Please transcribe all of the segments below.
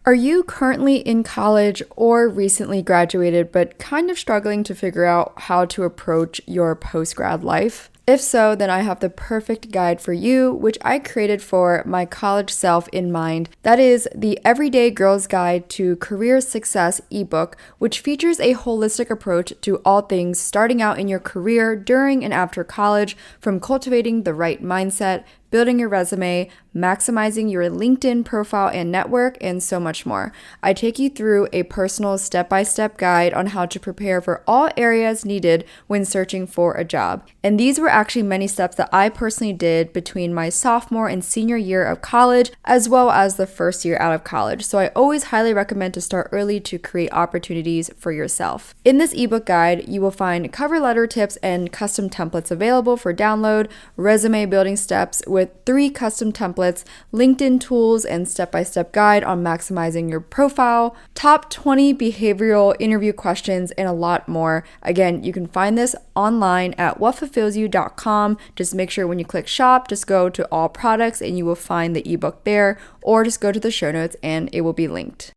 Are you currently in college or recently graduated but kind of struggling to figure out how to approach your post-grad life? If so, then I have the perfect guide for you, which I created for my college self in mind. That is the Everyday Girl's Guide to Career Success ebook, which features a holistic approach to all things starting out in your career during and after college, from cultivating the right mindset, building your resume, maximizing your LinkedIn profile and network, and so much more. I take you through a personal step-by-step guide on how to prepare for all areas needed when searching for a job. And these were actually many steps that I personally did between my sophomore and senior year of college, as well as the first year out of college. So I always highly recommend to start early to create opportunities for yourself. In this ebook guide, you will find cover letter tips and custom templates available for download, resume building steps with 3 custom templates, LinkedIn tools, and step-by-step guide on maximizing your profile, top 20 behavioral interview questions, and a lot more. Again, you can find this online at whatfulfillsyou.com. Just make sure when you click shop, just go to all products and you will find the ebook there, or just go to the show notes and it will be linked.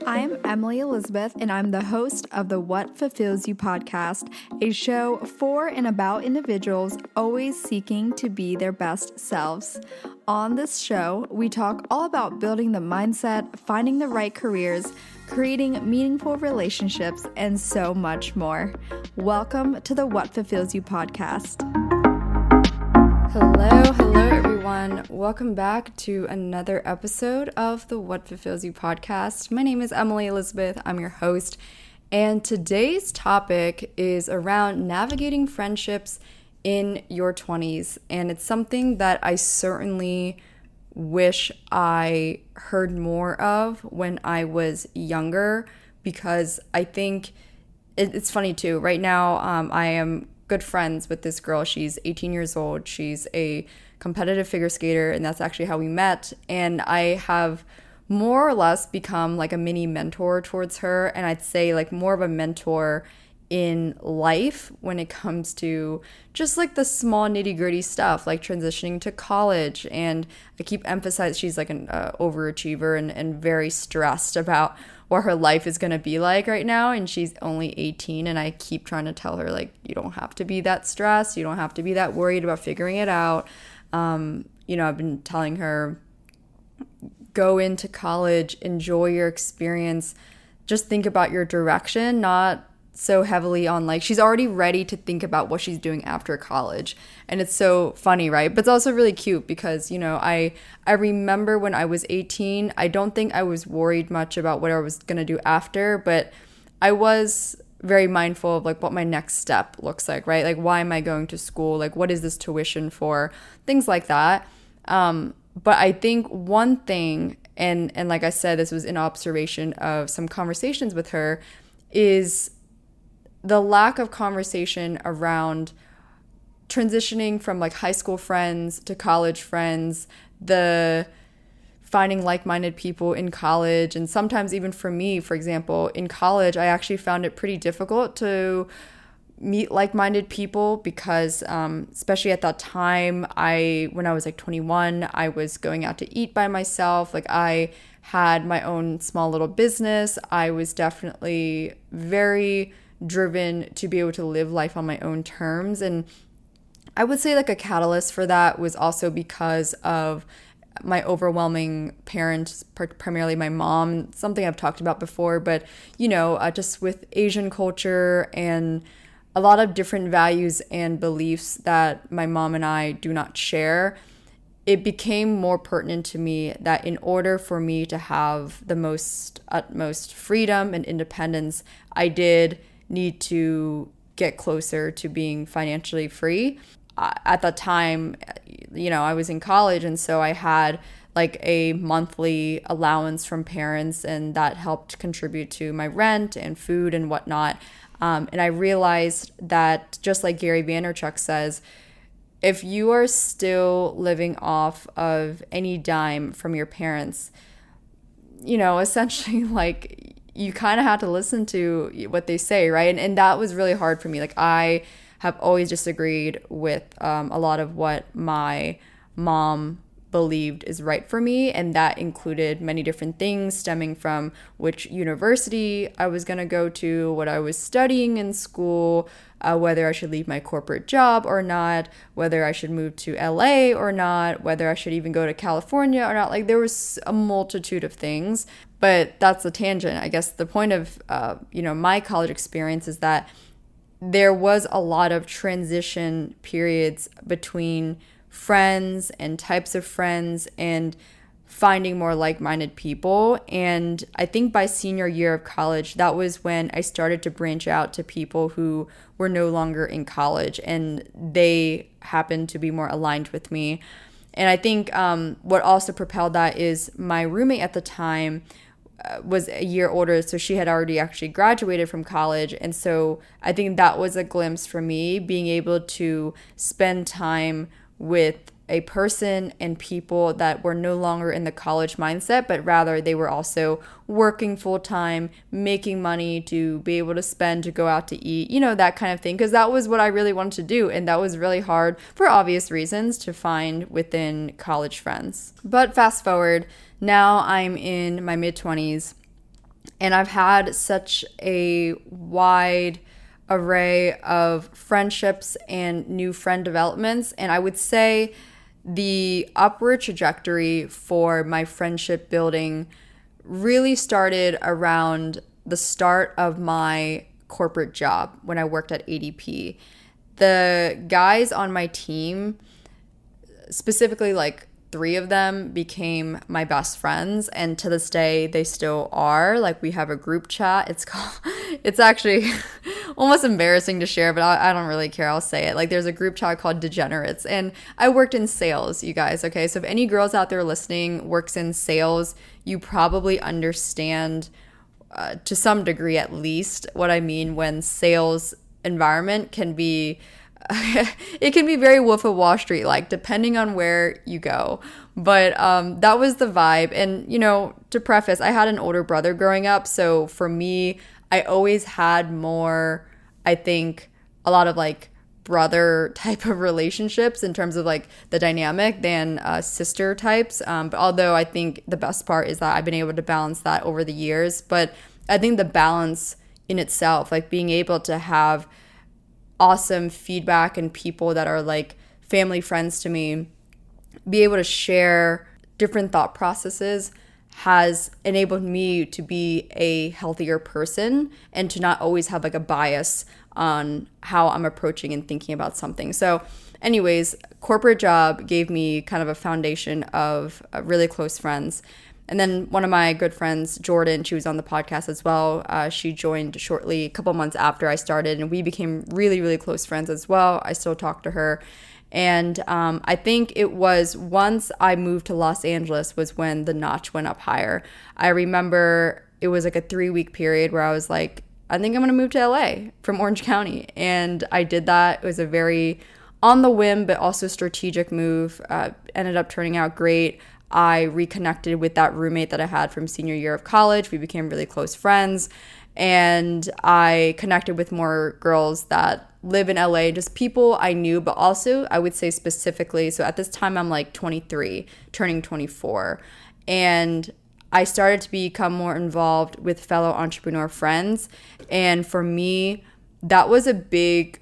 I'm Emily Elizabeth, and I'm the host of the What Fulfills You podcast, a show for and about individuals always seeking to be their best selves. On this show, we talk all about building the mindset, finding the right careers, creating meaningful relationships, and so much more. Welcome to the What Fulfills You podcast. Hello everyone. Welcome back to another episode of the What Fulfills You podcast. My name is Emily Elizabeth. I'm your host, and today's topic is around navigating friendships in your 20s, and it's something that I certainly wish I heard more of when I was younger, because I think it's funny too. Right now, I am good friends with this girl. She's 18 years old. She's a competitive figure skater, and that's actually how we met. And I have more or less become like a mini mentor towards her, and I'd say like more of a mentor in life when it comes to just like the small nitty-gritty stuff like transitioning to college. And I keep emphasizing she's like an overachiever and very stressed about what her life is going to be like right now, and she's only 18, and I keep trying to tell her, like, you don't have to be that stressed, you don't have to be that worried about figuring it out. I've been telling her, go into college, enjoy your experience, just think about your direction, not so heavily on like, she's already ready to think about what she's doing after college. And it's so funny, right? But it's also really cute because, I remember when I was 18, I don't think I was worried much about what I was going to do after, but I was very mindful of like what my next step looks like, right? Like, why am I going to school? Like, what is this tuition for? Things like that. But I think one thing, and like I said, this was in observation of some conversations with her, is the lack of conversation around transitioning from like high school friends to college friends, the finding like-minded people in college. And sometimes even for me, for example, in college, I actually found it pretty difficult to meet like-minded people because especially at that time, when I was like 21, I was going out to eat by myself. Like, I had my own small little business. I was definitely very driven to be able to live life on my own terms. And I would say like a catalyst for that was also because of my overwhelming parents, primarily my mom, something I've talked about before, but just with Asian culture and a lot of different values and beliefs that my mom and I do not share, it became more pertinent to me that in order for me to have the utmost freedom and independence, I did need to get closer to being financially free. At that time, I was in college, and so I had like a monthly allowance from parents, and that helped contribute to my rent and food and whatnot. And I realized that, just like Gary Vaynerchuk says, if you are still living off of any dime from your parents, essentially like you kind of have to listen to what they say, right? And that was really hard for me. Like, I have always disagreed with a lot of what my mom believed is right for me, and that included many different things stemming from which university I was going to go to, what I was studying in school, whether I should leave my corporate job or not, whether I should move to LA or not, whether I should even go to California or not. Like, there was a multitude of things, but that's a tangent. I guess the point of my college experience is that there was a lot of transition periods between friends and types of friends and finding more like-minded people. And I think by senior year of college, that was when I started to branch out to people who were no longer in college, and they happened to be more aligned with me. And I think what also propelled that is my roommate at the time was a year older, so she had already actually graduated from college. And so I think that was a glimpse for me, being able to spend time with a person and people that were no longer in the college mindset, but rather they were also working full time, making money to be able to spend, to go out to eat, that kind of thing. Because that was what I really wanted to do. And that was really hard for obvious reasons to find within college friends. But fast forward, now I'm in my mid-20s, and I've had such a wide array of friendships and new friend developments. And I would say the upward trajectory for my friendship building really started around the start of my corporate job when I worked at ADP. The guys on my team, specifically like 3 of them, became my best friends, and to this day they still are. Like, we have a group chat. It's actually almost embarrassing to share, but I don't really care. I'll say it. Like, there's a group chat called Degenerates, and I worked in sales, you guys. Okay, so if any girls out there listening works in sales, you probably understand to some degree at least what I mean when sales environment can be it can be very Wolf of Wall Street, like, depending on where you go. But that was the vibe. And, to preface, I had an older brother growing up. So for me, I always had more, I think, a lot of like brother type of relationships in terms of like the dynamic than sister types. But although I think the best part is that I've been able to balance that over the years. But I think the balance in itself, like being able to have awesome feedback and people that are like family friends to me, be able to share different thought processes, has enabled me to be a healthier person and to not always have like a bias on how I'm approaching and thinking about something. So anyways, corporate job gave me kind of a foundation of really close friends. And then one of my good friends, Jordan, she was on the podcast as well. She joined shortly, a couple months after I started, and we became really, really close friends as well. I still talk to her. And I think it was once I moved to Los Angeles was when the notch went up higher. I remember it was like a 3-week period where I was like, I think I'm going to move to LA from Orange County. And I did that. It was a very on the whim, but also strategic move. Ended up turning out great. I reconnected with that roommate that I had from senior year of college. We became really close friends. And I connected with more girls that live in LA, just people I knew, but also I would say specifically, so at this time I'm like 23, turning 24. And I started to become more involved with fellow entrepreneur friends. And for me, that was a big,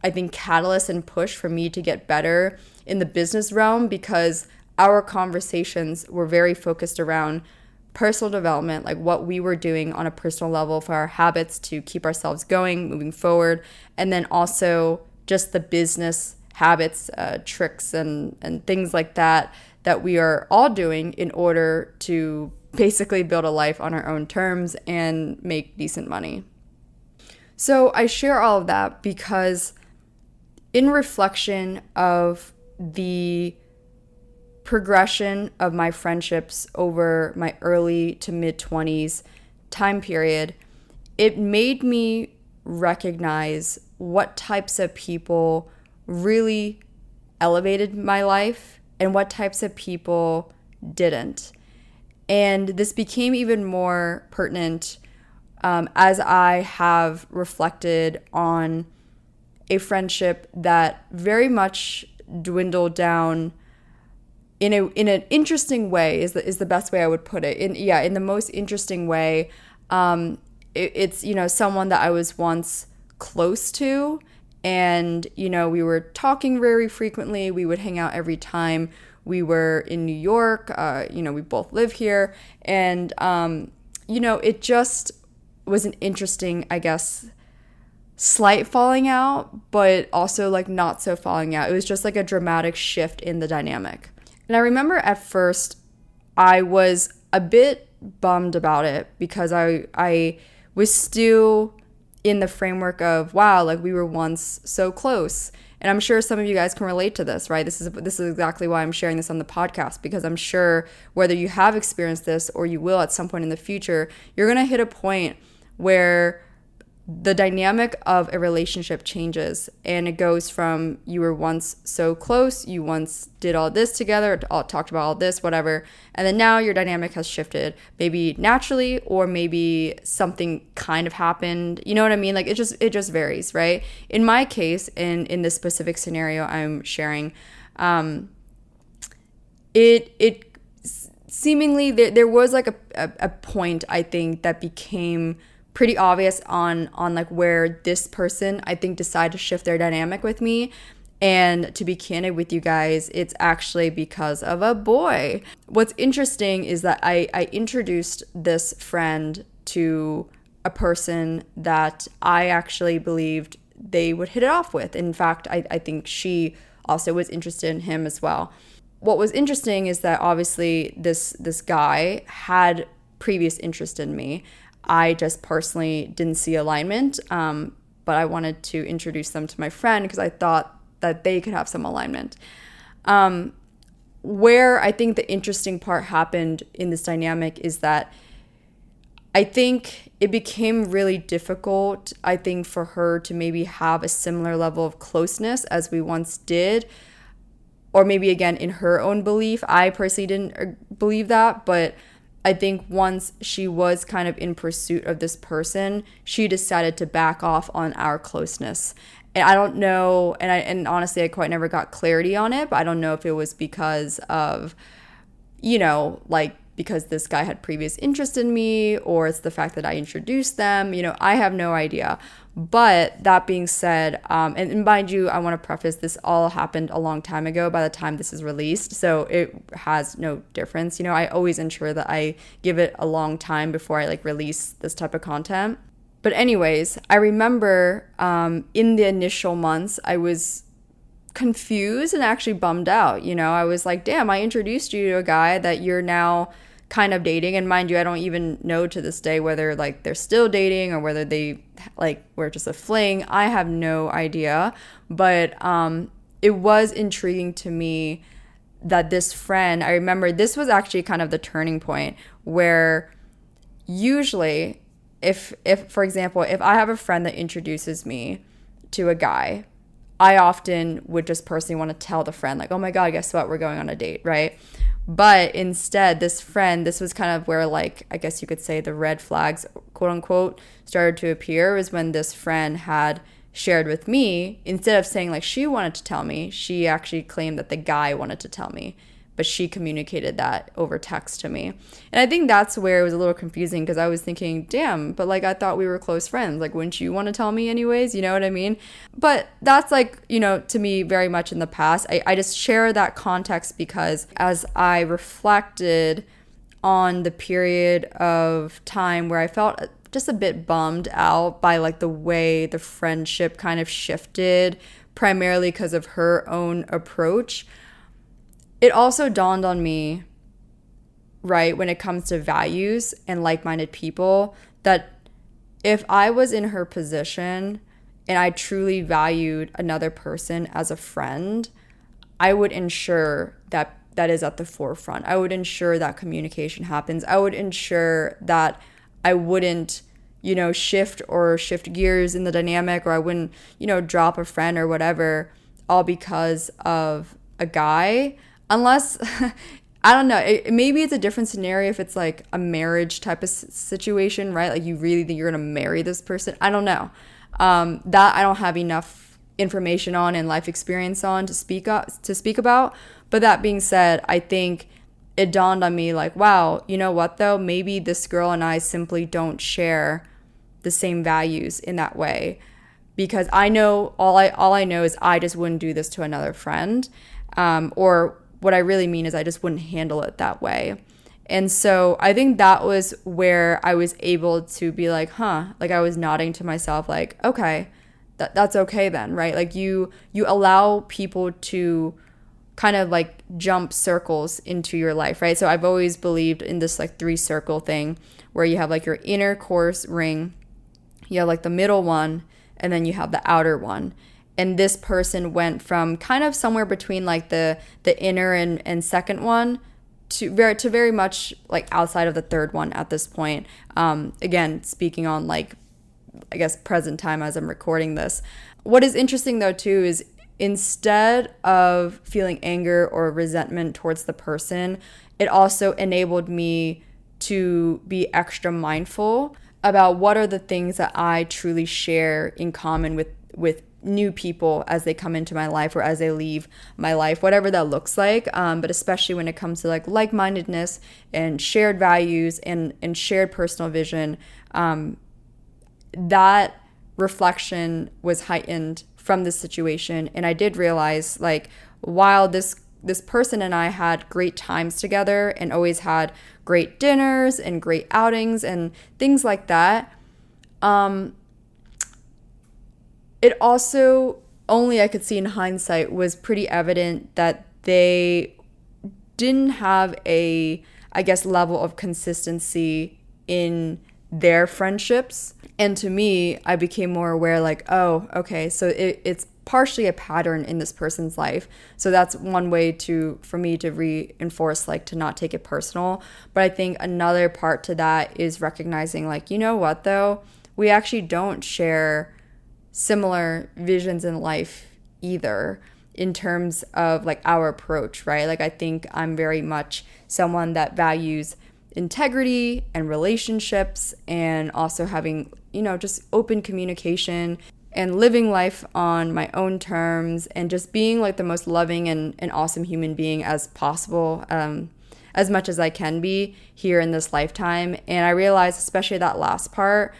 I think, catalyst and push for me to get better in the business realm, because our conversations were very focused around personal development, like what we were doing on a personal level for our habits to keep ourselves going, moving forward, and then also just the business habits, tricks, and things like that we are all doing in order to basically build a life on our own terms and make decent money. So I share all of that because in reflection of the progression of my friendships over my early to mid-20s time period, it made me recognize what types of people really elevated my life and what types of people didn't. And this became even more pertinent as I have reflected on a friendship that very much dwindled down in an interesting way is the best way I would put it. In the most interesting way. It's, someone that I was once close to, and, we were talking very frequently. We would hang out every time we were in New York. We both live here. And, it just was an interesting, I guess, slight falling out, but also like not so falling out. It was just like a dramatic shift in the dynamic. And I remember at first I was a bit bummed about it because I was still in the framework of, wow, like we were once so close. And I'm sure some of you guys can relate to this, right? This is exactly why I'm sharing this on the podcast, because I'm sure whether you have experienced this or you will at some point in the future, you're going to hit a point where the dynamic of a relationship changes, and it goes from you were once so close, you once did all this together, talked about all this, whatever, and then now your dynamic has shifted, maybe naturally or maybe something kind of happened. You know what I mean? Like it just varies, right? In my case, in this specific scenario I'm sharing, it seemingly there was like a point, I think, that became pretty obvious on like where this person, I think, decided to shift their dynamic with me. And to be candid with you guys, it's actually because of a boy. What's interesting is that I introduced this friend to a person that I actually believed they would hit it off with. In fact, I think she also was interested in him as well. What was interesting is that obviously this guy had previous interest in me. I just personally didn't see alignment, but I wanted to introduce them to my friend because I thought that they could have some alignment. Where I think the interesting part happened in this dynamic is that I think it became really difficult, I think, for her to maybe have a similar level of closeness as we once did. Or maybe, again, in her own belief. I personally didn't believe that, but I think once she was kind of in pursuit of this person, she decided to back off on our closeness. And I don't know, and honestly, I quite never got clarity on it, but I don't know if it was because of, because this guy had previous interest in me, or it's the fact that I introduced them. I have no idea. But that being said, and mind you, I want to preface, this all happened a long time ago by the time this is released, so it has no difference. I always ensure that I give it a long time before I release this type of content. But anyways, I remember in the initial months, I was confused and actually bummed out. I was like, damn, I introduced you to a guy that you're now kind of dating. And mind you, I don't even know to this day whether they're still dating or whether they were just a fling. I have no idea. But it was intriguing to me that this friend, I remember this was actually kind of the turning point where usually if for example, if I have a friend that introduces me to a guy, I often would just personally want to tell the friend, oh my God, guess what? We're going on a date, right? But instead, this friend, this was kind of where, I guess you could say the red flags, quote unquote, started to appear, was when this friend had shared with me, instead of saying she wanted to tell me, she actually claimed that the guy wanted to tell me. But she communicated that over text to me. And I think that's where it was a little confusing, because I was thinking, damn, but I thought we were close friends. Wouldn't you want to tell me anyways? You know what I mean? But that's to me, very much in the past. I just share that context because as I reflected on the period of time where I felt just a bit bummed out by the way the friendship kind of shifted, primarily because of her own approach, it also dawned on me, right, when it comes to values and like-minded people, that if I was in her position and I truly valued another person as a friend, I would ensure that that is at the forefront. I would ensure that communication happens. I would ensure that I wouldn't, shift gears in the dynamic, or I wouldn't, drop a friend or whatever, all because of a guy. Unless, I don't know, maybe it's a different scenario if it's a marriage type of situation, right? You really think you're going to marry this person. I don't know. That I don't have enough information on and life experience on to speak about. But that being said, I think it dawned on me like, wow, you know what though? Maybe this girl and I simply don't share the same values in that way, because I know all I know is I just wouldn't do this to another friend, or what I really mean is I just wouldn't handle it that way. And so I think that was where I was able to be like, like I was nodding to myself like, okay, that's okay then, right? Like you allow people to kind of like jump circles into your life, right? So I've always believed in this like 3-circle thing where you have like your inner core ring, you have like the middle one, and then you have the outer one. And this person went from kind of somewhere between like the inner and second one to very much like outside of the third one at this point. Again, speaking on like, I guess, present time as I'm recording this. What is interesting though too is instead of feeling anger or resentment towards the person, it also enabled me to be extra mindful about what are the things that I truly share in common with new people as they come into my life or as they leave my life, whatever that looks like. But especially when it comes to like-mindedness and shared values and shared personal vision, that reflection was heightened from this situation. And I did realize, like, while this person and I had great times together and always had great dinners and great outings and things like that, it also, only I could see in hindsight, was pretty evident that they didn't have a, I guess, level of consistency in their friendships. And to me, I became more aware like, oh, okay, so it's partially a pattern in this person's life. So that's one way for me to reinforce, like, to not take it personal. But I think another part to that is recognizing, like, you know what though? We actually don't share similar visions in life either, in terms of like our approach, right? Like, I think I'm very much someone that values integrity and relationships, and also having, just open communication and living life on my own terms, and just being like the most loving and awesome human being as possible, as much as I can be here in this lifetime. And I realized, especially that last part,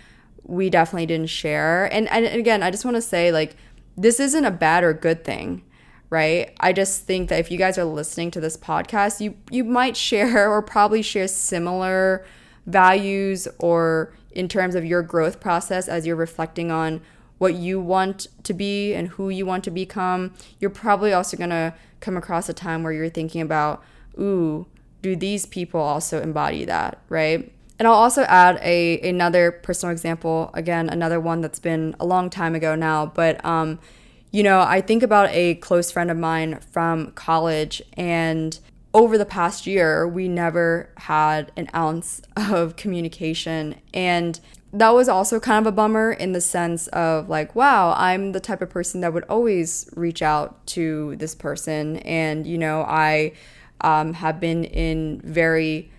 we definitely didn't share. And again, I just want to say, like, this isn't a bad or good thing, right? I just think that if you guys are listening to this podcast, you might share or probably share similar values, or in terms of your growth process as you're reflecting on what you want to be and who you want to become. You're probably also going to come across a time where you're thinking about, ooh, do these people also embody that, right? And I'll also add another personal example, again, another one that's been a long time ago now, but I think about a close friend of mine from college, and over the past year, we never had an ounce of communication. And that was also kind of a bummer, in the sense of like, wow, I'm the type of person that would always reach out to this person. And, I have been in very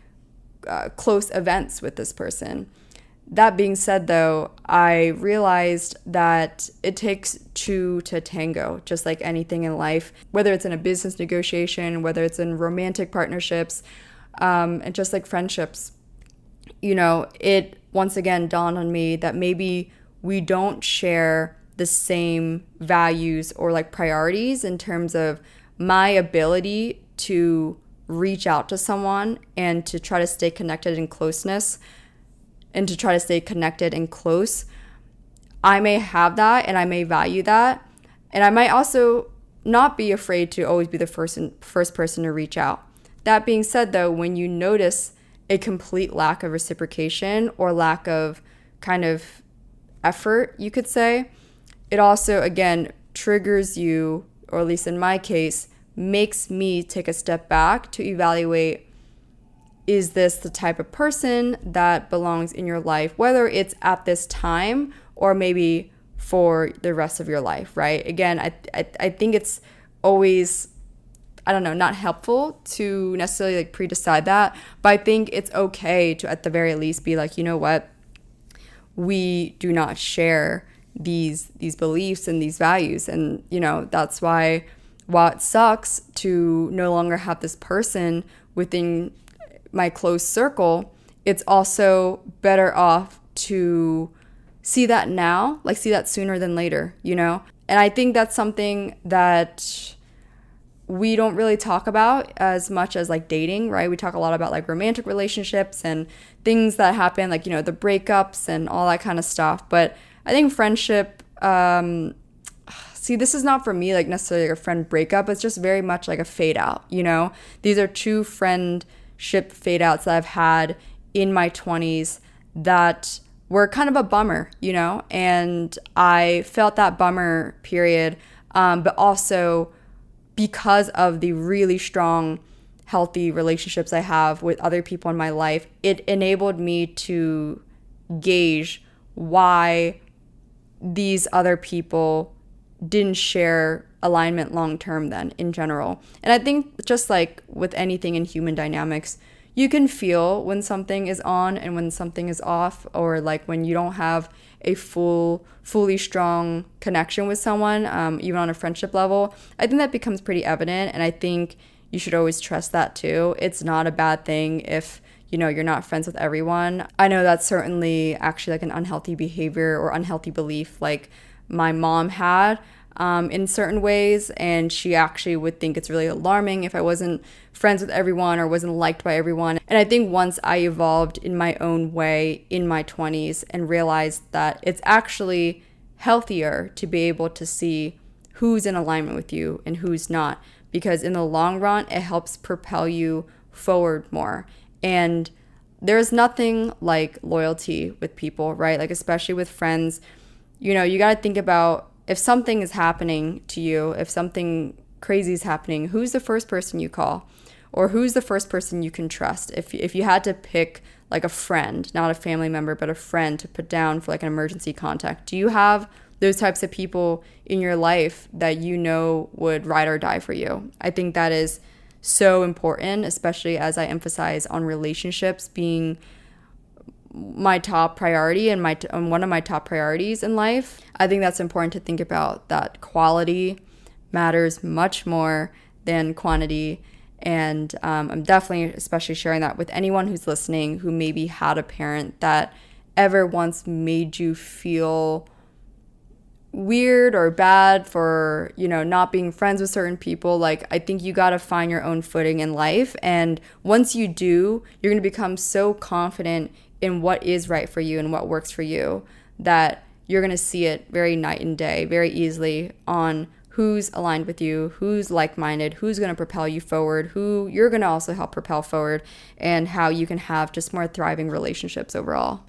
close events with this person. That being said, though, I realized that it takes two to tango, just like anything in life, whether it's in a business negotiation, whether it's in romantic partnerships, and just like friendships. It once again dawned on me that maybe we don't share the same values or like priorities in terms of my ability to reach out to someone and to try to stay connected in closeness, and to try to stay connected and close. I may have that and I may value that. And I might also not be afraid to always be the first person to reach out. That being said, though, when you notice a complete lack of reciprocation or lack of kind of effort, you could say, it also, again, triggers you, or at least in my case, makes me take a step back to evaluate, is this the type of person that belongs in your life, whether it's at this time or maybe for the rest of your life, right? Again, I think it's always, I don't know, not helpful to necessarily like pre-decide that, but I think it's okay to at the very least be like, you know what, we do not share these beliefs and these values, and that's why while it sucks to no longer have this person within my close circle, it's also better off to see that now, like see that sooner than later, you know? And I think that's something that we don't really talk about as much as like dating, right? We talk a lot about like romantic relationships and things that happen, like, you know, the breakups and all that kind of stuff. But I think friendship, see, this is not for me like necessarily like a friend breakup. It's just very much like a fade out, you know? These are two friendship fade outs that I've had in my 20s that were kind of a bummer, you know? And I felt that bummer period, but also because of the really strong, healthy relationships I have with other people in my life, it enabled me to gauge why these other people didn't share alignment long term then in general. And I think just like with anything in human dynamics, you can feel when something is on and when something is off, or like when you don't have a fully strong connection with someone, even on a friendship level. I think that becomes pretty evident, and I think you should always trust that too. It's not a bad thing if, you know, you're not friends with everyone. I know that's certainly actually like an unhealthy behavior or unhealthy belief like my mom had in certain ways, and she actually would think it's really alarming if I wasn't friends with everyone or wasn't liked by everyone. And I think once I evolved in my own way in my 20s and realized that it's actually healthier to be able to see who's in alignment with you and who's not, because in the long run it helps propel you forward more. And there's nothing like loyalty with people, right? Like especially with friends, you know, you got to think about if something is happening to you, if something crazy is happening, who's the first person you call? Or who's the first person you can trust? If you had to pick like a friend, not a family member, but a friend to put down for like an emergency contact, do you have those types of people in your life that you know would ride or die for you? I think that is so important, especially as I emphasize on relationships being my top priority and one of my top priorities in life. I think that's important to think about, that quality matters much more than quantity. And I'm definitely especially sharing that with anyone who's listening who maybe had a parent that ever once made you feel weird or bad for, you know, not being friends with certain people. Like, I think you got to find your own footing in life. And once you do, you're going to become so confident in what is right for you and what works for you that you're going to see it very night and day, very easily on who's aligned with you, who's like-minded, who's going to propel you forward, who you're going to also help propel forward, and how you can have just more thriving relationships overall.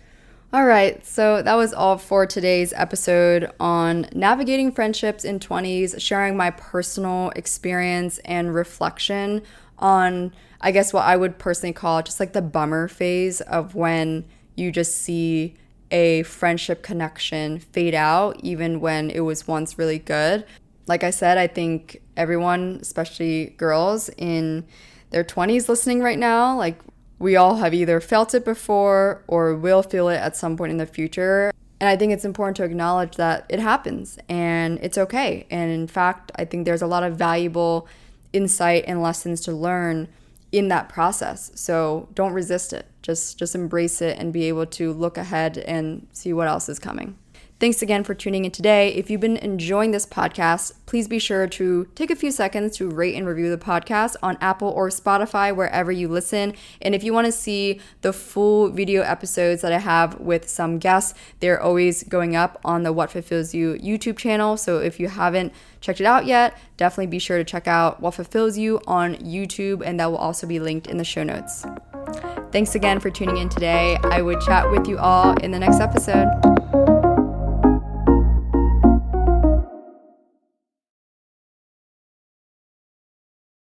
All right, so that was all for today's episode on navigating friendships in 20s, sharing my personal experience and reflection on, I guess, what I would personally call just like the bummer phase of when you just see a friendship connection fade out, even when it was once really good. Like I said, I think everyone, especially girls in their 20s listening right now, like we all have either felt it before or will feel it at some point in the future. And I think it's important to acknowledge that it happens and it's okay. And in fact, I think there's a lot of valuable insight and lessons to learn in that process. So don't resist it. Just embrace it and be able to look ahead and see what else is coming. Thanks again for tuning in today. If you've been enjoying this podcast, please be sure to take a few seconds to rate and review the podcast on Apple or Spotify, wherever you listen. And if you want to see the full video episodes that I have with some guests, they're always going up on the What Fulfills You YouTube channel. So if you haven't checked it out yet, definitely be sure to check out What Fulfills You on YouTube, and that will also be linked in the show notes. Thanks again for tuning in today. I would chat with you all in the next episode.